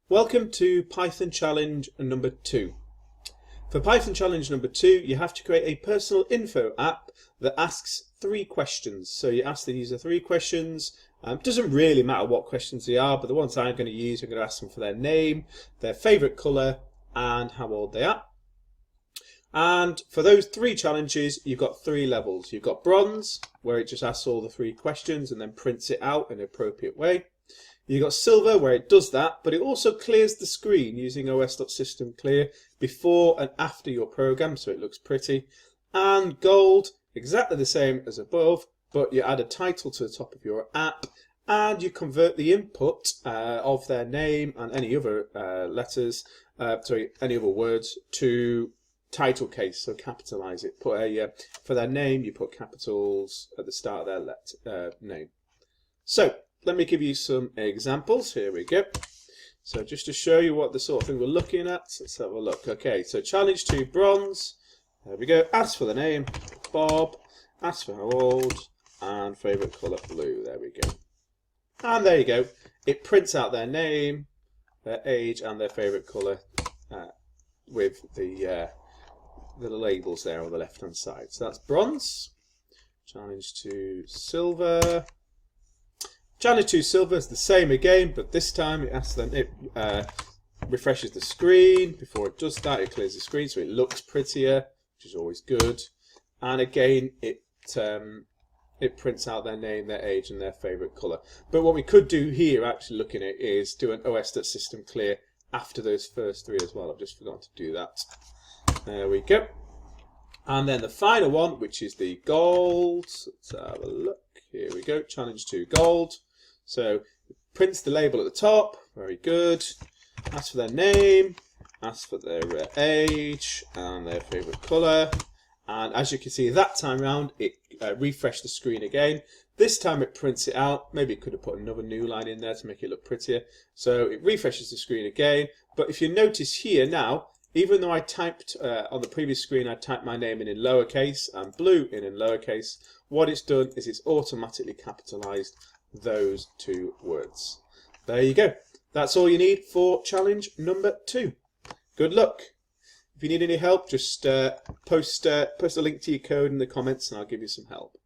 Welcome to Python challenge number 2. For Python challenge number 2, you have to create a personal info app that asks 3 questions. So you ask the user 3 questions. Doesn't really matter what questions they are, but the ones I'm going to use, I'm going to ask them for their name, their favourite colour, and how old they are. And for those 3 challenges, you've got 3 levels. You've got bronze, where it just asks all the 3 questions and then prints it out in an appropriate way. You've got silver, where it does that, but it also clears the screen using os.systemclear before and after your program, so it looks pretty. And gold, exactly the same as above, but you add a title to the top of your app, and you convert the input of their name and any other any other words to title case, so capitalize it. Put for their name, you put capitals at the start of their name. So let me give you some examples. Here we go. So just to show you what the sort of thing we're looking at, let's have a look. Okay, so challenge 2, bronze. There we go. Ask for the name, Bob. Ask for how old, and favourite colour, blue. There we go. And there you go. It prints out their name, their age, and their favourite colour with the labels there on the left-hand side. So that's bronze. Challenge 2, silver. Challenge 2 silver is the same again, but this time it refreshes the screen. Before it does that, it clears the screen so it looks prettier, which is always good. And again, it prints out their name, their age, and their favourite colour. But what we could do here, actually looking at it, is do an os.systemclear after those first 3 as well. I've just forgotten to do that. There we go. And then the final one, which is the gold. Let's have a look. Here we go. Challenge 2 gold. So it prints the label at the top. Very good. Ask for their name. Ask for their age and their favourite colour. And as you can see, that time round, it refreshed the screen again. This time it prints it out. Maybe it could have put another new line in there to make it look prettier. So it refreshes the screen again. But if you notice here now, even though I typed on the previous screen, I typed my name in lowercase and blue in lowercase, what it's done is it's automatically capitalized those 2 words. There you go. That's all you need for challenge number 2. Good luck. If you need any help, just post a link to your code in the comments and I'll give you some help.